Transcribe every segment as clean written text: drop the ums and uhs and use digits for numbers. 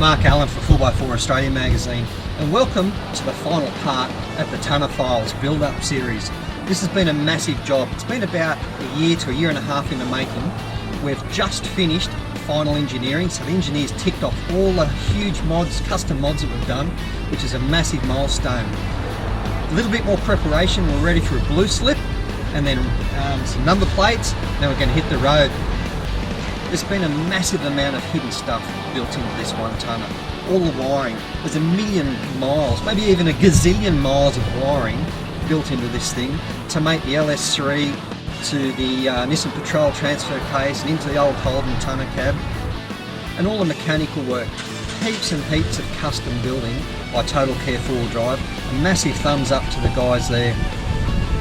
Mark Allen for 4x4 Australia magazine, and welcome to the final part of the Tonner Files build-up series. This has been a massive job. It's been about a year to a year and a half in the making. We've just finished final engineering, so the engineers ticked off all the huge mods, custom mods that we've done, which is a massive milestone. A little bit more preparation, we're ready for a blue slip, and then some number plates, now we're going to hit the road. There's been a massive amount of hidden stuff built into this one tonner. All the wiring, there's a million miles, maybe even a gazillion miles of wiring built into this thing to make the LS3 to the Nissan Patrol transfer case and into the old Holden tonner cab. And all the mechanical work, heaps and heaps of custom building by Total Care 4-wheel drive. A massive thumbs up to the guys there.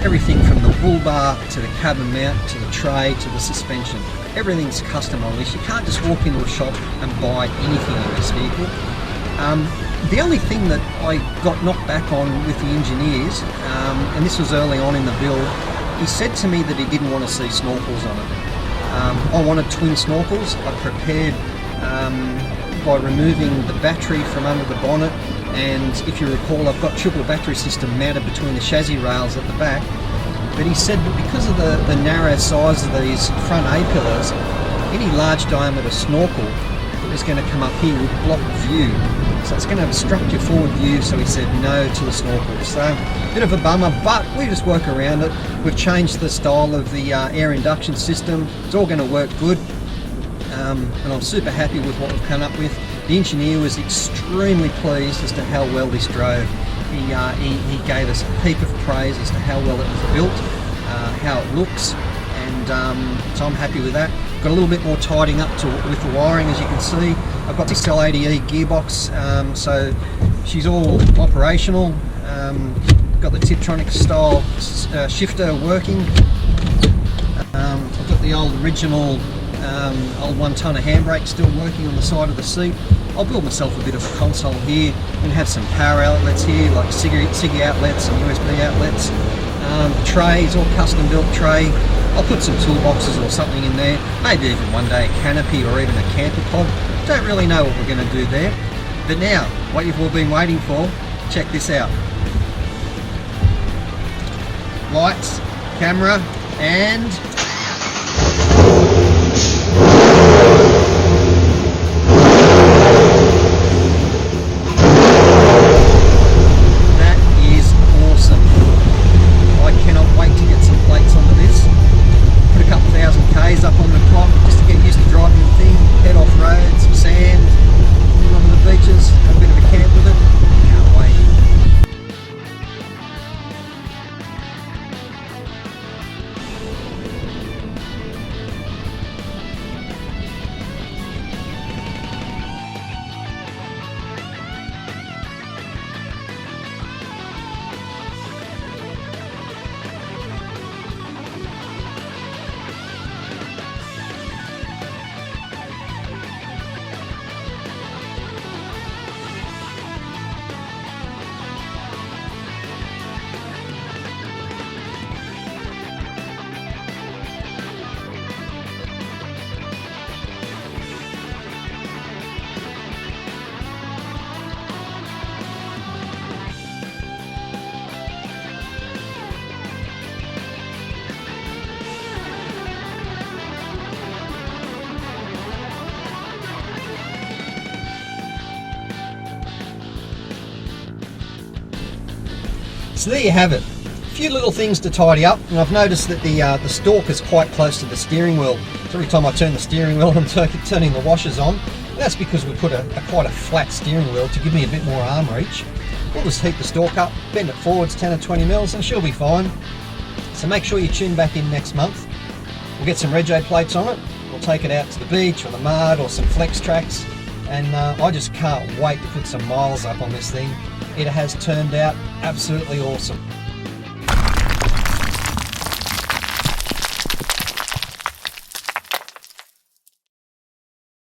Everything from the bull bar to the cabin mount to the tray to the suspension. Everything's custom on this. You can't just walk into a shop and buy anything in this vehicle. The only thing that I got knocked back on with the engineers, and this was early on in the build, he said to me that he didn't want to see snorkels on it. I wanted twin snorkels. I prepared by removing the battery from under the bonnet, and if you recall, I've got triple battery system mounted between the chassis rails at the back. But he said that because of the narrow size of these front A-pillars, any large diameter snorkel that was going to come up here would block view. So it's going to obstruct your forward view, so he said no to the snorkel. So a bit of a bummer, but we just work around it. We've changed the style of the air induction system. It's all going to work good. And I'm super happy with what we've come up with. The engineer was extremely pleased as to how well this drove. He gave us a heap of praise as to how well it was built, how it looks, and so I'm happy with that. Got a little bit more tidying up with the wiring, as you can see. I've got this L80E gearbox, so she's all operational. Got the Tiptronic style shifter working. I've got the old original old one-tonner handbrake still working on the side of the seat. I'll build myself a bit of a console here and have some power outlets here, like SIGI outlets and USB outlets. The tray is all custom built tray. I'll put some toolboxes or something in there, maybe even one day a canopy or even a camper pod. Don't really know what we're going to do there. But now, what you've all been waiting for, check this out. Lights, camera, and up on the clock just to get used to driving the thing, head off road, some sand, on the beaches, have a bit of a camp with it. Can't wait. So there you have it. A few little things to tidy up, and I've noticed that the stalk is quite close to the steering wheel. So every time I turn the steering wheel, I'm turning the washers on. And that's because we put quite a flat steering wheel to give me a bit more arm reach. We'll just heat the stalk up, bend it forwards 10 or 20 mils, and she'll be fine. So make sure you tune back in next month. We'll get some rego plates on it. We'll take it out to the beach or the mud or some flex tracks. And I just can't wait to put some miles up on this thing. It has turned out absolutely awesome.